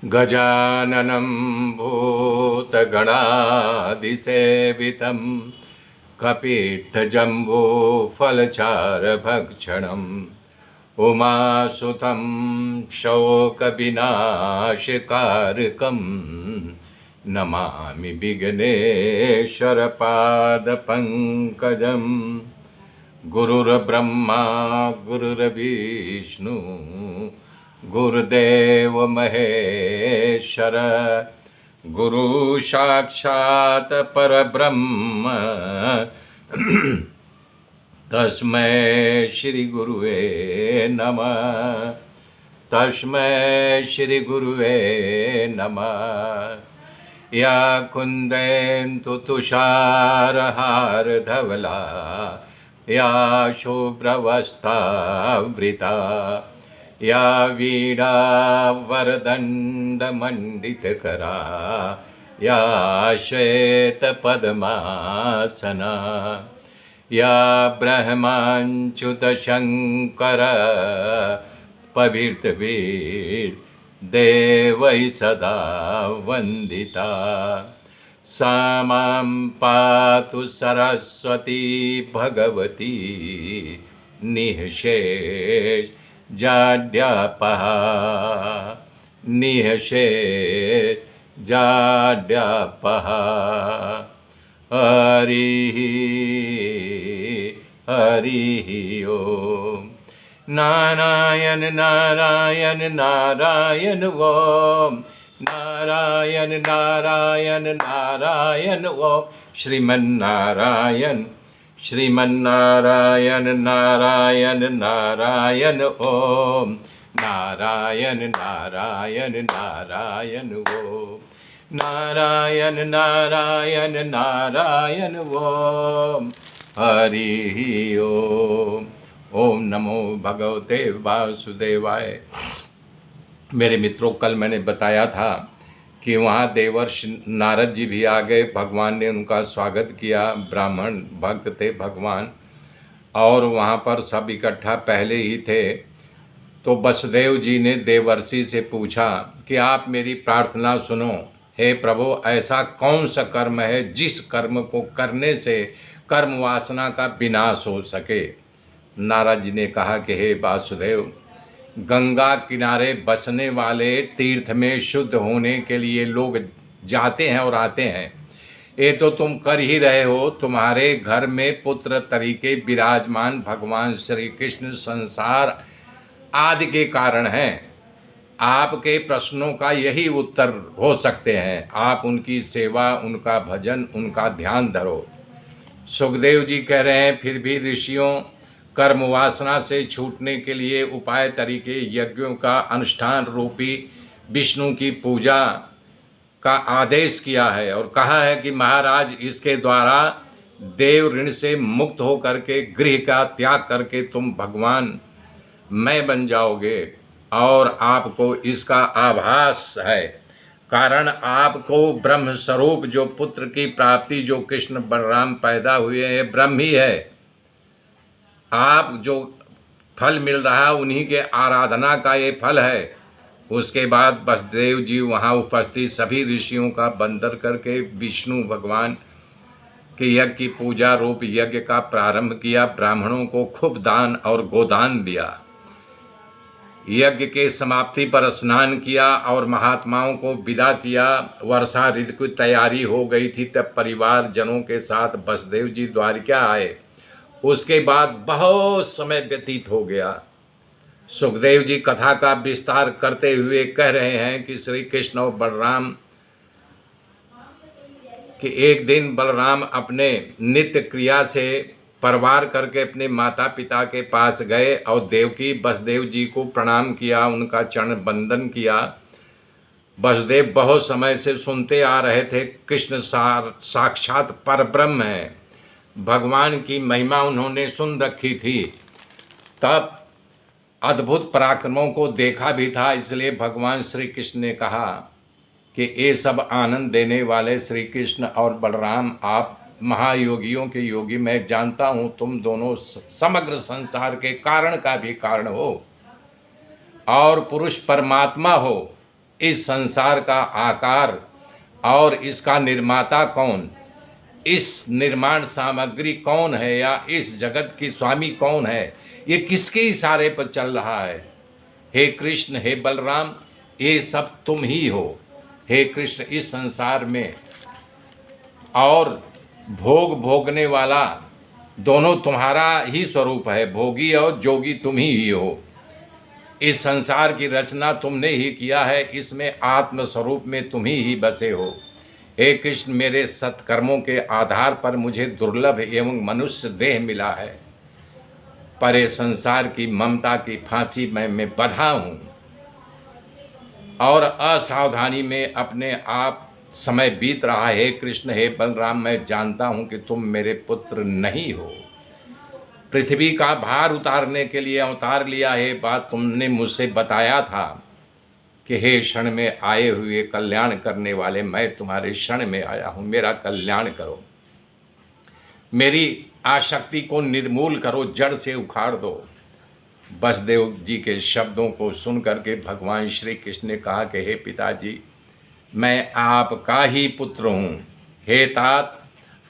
गजाननं भूतगणादिसेवितं कपित्थजम्बूफलचारभक्षणम् उमासुतं शोकविनाशकारकं नमामि विघ्नेश्वरपादपङ्कजं। गुरुर्ब्रह्मा गुरुर्विष्णु गुरुदेव महेश्वर गुरु साक्षात् परब्रह्म तस्मै श्री गुरुवे नमः। तस्मै श्री गुरुवे नमः। या कुन्देन्दु तुषारहारधवला या शुभ्रवस्त्रावृता या वीणा वरदण्डमण्डितकरा या श्वेतपद्मासना या ब्रह्माच्युतशङ्कर पवित्रवीर्देवैः सदा वन्दिता। सा मां पातु सरस्वती भगवती निःशेषजाड्यापः निःशेषजाड्यापः। हरिः हरिः ओम। नारायण नारायण नारायण ओम। नारायण नारायण नारायण ओम। श्रीमन्नारायण श्रीमन्नारायण नारायण नारायण ओम। नारायण नारायण नारायण ओम। नारायण नारायण नारायण ओम। हरिः ओम। ओम नमो भगवते वासुदेवाय। मेरे मित्रों, कल मैंने बताया था कि वहाँ देवर्षि नारद जी भी आ गए। भगवान ने उनका स्वागत किया। ब्राह्मण भक्त थे भगवान, और वहाँ पर सब इकट्ठा पहले ही थे। तो वसुदेव जी ने देवर्षि से पूछा कि आप मेरी प्रार्थना सुनो। हे प्रभु, ऐसा कौन सा कर्म है जिस कर्म को करने से कर्म वासना का विनाश हो सके। नारद जी ने कहा कि हे वासुदेव, गंगा किनारे बसने वाले तीर्थ में शुद्ध होने के लिए लोग जाते हैं और आते हैं। ये तो तुम कर ही रहे हो। तुम्हारे घर में पुत्र तरीके विराजमान भगवान श्री कृष्ण संसार आदि के कारण हैं। आपके प्रश्नों का यही उत्तर हो सकते हैं। आप उनकी सेवा, उनका भजन, उनका ध्यान धरो। सुखदेव जी कह रहे हैं, फिर भी ऋषियों कर्म वासना से छूटने के लिए उपाय तरीके यज्ञों का अनुष्ठान रूपी विष्णु की पूजा का आदेश किया है, और कहा है कि महाराज, इसके द्वारा देव ऋण से मुक्त होकर के गृह का त्याग करके तुम भगवान मैं बन जाओगे। और आपको इसका आभास है, कारण आपको ब्रह्म स्वरूप जो पुत्र की प्राप्ति, जो कृष्ण बलराम पैदा हुए हैं, ब्रह्म ही है। आप जो फल मिल रहा है उन्हीं के आराधना का ये फल है। उसके बाद वसुदेव जी वहाँ उपस्थित सभी ऋषियों का वंदन करके विष्णु भगवान के यज्ञ की पूजा रूप यज्ञ का प्रारंभ किया। ब्राह्मणों को खूब दान और गोदान दिया। यज्ञ के समाप्ति पर स्नान किया और महात्माओं को विदा किया। वर्षा ऋतु की तैयारी हो गई थी, तब परिवार जनों के साथ वसुदेव जी द्वारिका आए। उसके बाद बहुत समय व्यतीत हो गया। सुखदेव जी कथा का विस्तार करते हुए कह रहे हैं कि श्री कृष्ण और बलराम कि एक दिन बलराम अपने नित्य क्रिया से परवार करके अपने माता पिता के पास गए और देवकी वसुदेव जी को प्रणाम किया, उनका चरण वंदन किया। वसुदेव बहुत समय से सुनते आ रहे थे कृष्ण साक्षात परब्रह्म है, भगवान की महिमा उन्होंने सुन रखी थी। तब अद्भुत पराक्रमों को देखा भी था। इसलिए भगवान श्री कृष्ण ने कहा कि ये सब आनंद देने वाले श्री कृष्ण और बलराम, आप महायोगियों के योगी, मैं जानता हूँ तुम दोनों समग्र संसार के कारण का भी कारण हो और पुरुष परमात्मा हो। इस संसार का आकार और इसका निर्माता कौन, इस निर्माण सामग्री कौन है, या इस जगत की स्वामी कौन है, ये किसके इशारे पर चल रहा है। हे कृष्ण, हे बलराम, ये सब तुम ही हो। हे कृष्ण, इस संसार में और भोग भोगने वाला दोनों तुम्हारा ही स्वरूप है। भोगी और जोगी तुम ही हो। इस संसार की रचना तुमने ही किया है, इसमें आत्म स्वरूप में तुम ही बसे हो। हे कृष्ण, मेरे सत्कर्मों के आधार पर मुझे दुर्लभ एवं मनुष्य देह मिला है, पर ये संसार की ममता की फांसी मैं बंधा हूँ और असावधानी में अपने आप समय बीत रहा है। हे कृष्ण, हे बलराम, मैं जानता हूँ कि तुम मेरे पुत्र नहीं हो। पृथ्वी का भार उतारने के लिए अवतार लिया है, बात तुमने मुझसे बताया था कि हे क्षण में आए हुए कल्याण करने वाले, मैं तुम्हारे क्षण में आया हूँ, मेरा कल्याण करो, मेरी आसक्ति को निर्मूल करो, जड़ से उखाड़ दो। वसुदेव जी के शब्दों को सुन करके भगवान श्री कृष्ण ने कहा कि हे पिताजी, मैं आपका ही पुत्र हूँ। हे तात,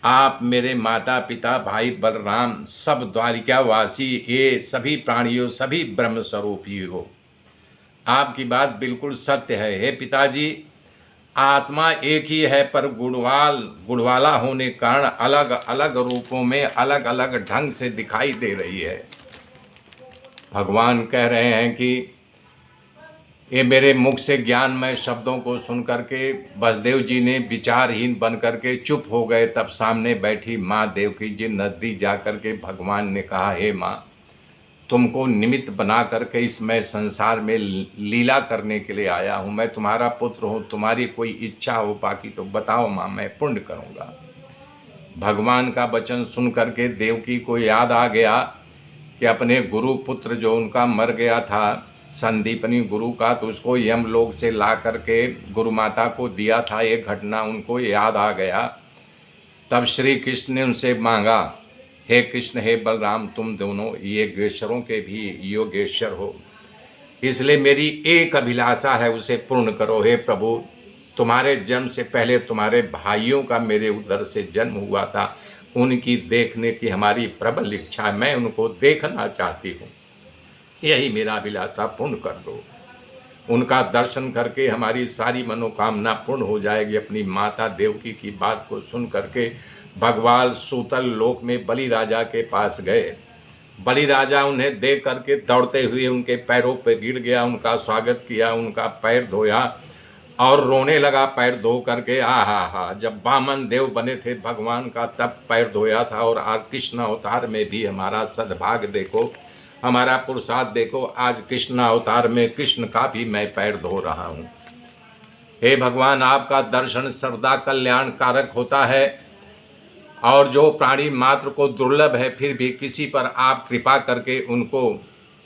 आप मेरे माता पिता भाई बलराम सब द्वारिकावासी, ये सभी प्राणियों सभी ब्रह्म स्वरूप ही हो। आपकी बात बिल्कुल सत्य है। हे पिताजी, आत्मा एक ही है, पर गुणवाला होने कारण अलग अलग रूपों में अलग अलग ढंग से दिखाई दे रही है। भगवान कह रहे हैं कि ये मेरे मुख से ज्ञानमय शब्दों को सुन करके वसुदेव जी ने विचारहीन बन करके चुप हो गए। तब सामने बैठी माँ देवकी जी नजदीक जा कर के भगवान ने कहा, हे माँ, तुमको निमित्त बना करके इस मैं संसार में लीला करने के लिए आया हूँ। मैं तुम्हारा पुत्र हूँ, तुम्हारी कोई इच्छा हो बाकी तो बताओ माँ, मैं पुण्य करूँगा। भगवान का वचन सुन करके देवकी को याद आ गया कि अपने गुरु पुत्र जो उनका मर गया था, संदीपनी गुरु का, तो उसको यमलोक से ला करके गुरु माता को दिया था। ये घटना उनको याद आ गया। तब श्री कृष्ण ने उनसे मांगा, हे कृष्ण, हे बलराम, तुम दोनों योगेश्वरों के भी योगेश्वर हो, इसलिए मेरी एक अभिलाषा है, उसे पूर्ण करो। हे प्रभु, तुम्हारे जन्म से पहले तुम्हारे भाइयों का मेरे उदर से जन्म हुआ था, उनकी देखने की हमारी प्रबल इच्छा है, मैं उनको देखना चाहती हूँ, यही मेरा अभिलाषा पूर्ण कर दो। उनका दर्शन करके हमारी सारी मनोकामना पूर्ण हो जाएगी। अपनी माता देवकी की बात को सुन करके भगवान सूतल लोक में बलि राजा के पास गए। बलि राजा उन्हें देख करके दौड़ते हुए उनके पैरों पर गिर गया, उनका स्वागत किया, उनका पैर धोया और रोने लगा पैर धो करके। हा, जब वामन देव बने थे भगवान का तब पैर धोया था, और आज कृष्ण अवतार में भी हमारा सद्भाग्य देखो, हमारा पुरुषार्थ देखो, आज कृष्ण अवतार में कृष्ण का भी मैं पैर धो रहा हूँ। हे भगवान, आपका दर्शन सर्वदा कल्याण कारक होता है, और जो प्राणी मात्र को दुर्लभ है फिर भी किसी पर आप कृपा करके उनको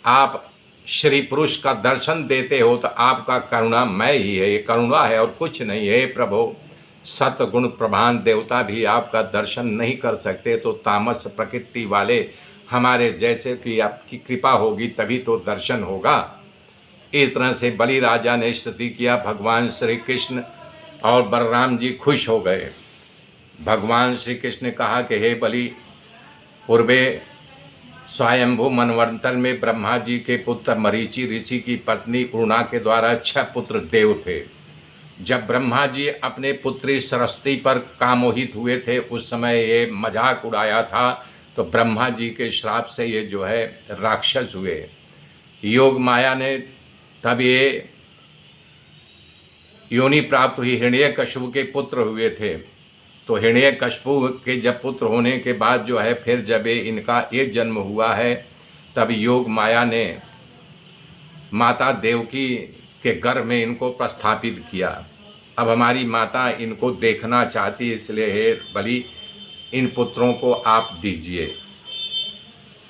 आप श्री पुरुष का दर्शन देते हो, तो आपका करुणामय ही है, ये करुणा है और कुछ नहीं है। प्रभु, सतगुण प्रधान देवता भी आपका दर्शन नहीं कर सकते, तो तामस प्रकृति वाले हमारे जैसे कि आपकी कृपा होगी तभी तो दर्शन होगा। इस तरह से बलि राजा ने स्तुति किया। भगवान श्री कृष्ण और बलराम जी खुश हो गए। भगवान श्री कृष्ण ने कहा कि हे बलि, पूर्वे स्वयंभू मनवंतर में ब्रह्मा जी के पुत्र मरीचि ऋषि की पत्नी उर्णा के द्वारा 6 पुत्र देव थे। जब ब्रह्मा जी अपने पुत्री सरस्वती पर कामोहित हुए थे, उस समय ये मजाक उड़ाया था, तो ब्रह्मा जी के श्राप से ये जो है राक्षस हुए। योग माया ने तब ये योनि प्राप्त हुई, हिरण्यकशिपु के पुत्र हुए थे। तो हिरण्यकशिपु के जब पुत्र होने के बाद जो है फिर जब इनका एक जन्म हुआ है, तब योग माया ने माता देवकी के गर्भ में इनको प्रस्थापित किया। अब हमारी माता इनको देखना चाहती है, इसलिए हे बलि, इन पुत्रों को आप दीजिए।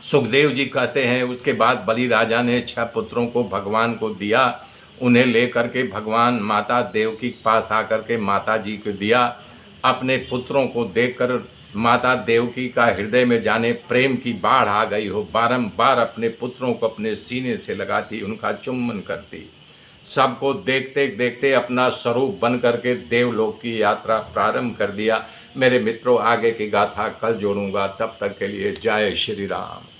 सुखदेव जी कहते हैं उसके बाद बलि राजा ने 6 पुत्रों को भगवान को दिया। उन्हें लेकर के भगवान माता देवकी के पास आकर के माता जी को दिया। अपने पुत्रों को देखकर माता देवकी का हृदय में जाने प्रेम की बाढ़ आ गई हो। बारंबार अपने पुत्रों को अपने सीने से लगाती, उनका चुम्बन करती। सबको देखते देखते अपना स्वरूप बन करके देवलोक की यात्रा प्रारंभ कर दिया। मेरे मित्रों, आगे की गाथा कल जोड़ूंगा, तब तक के लिए जय श्री राम।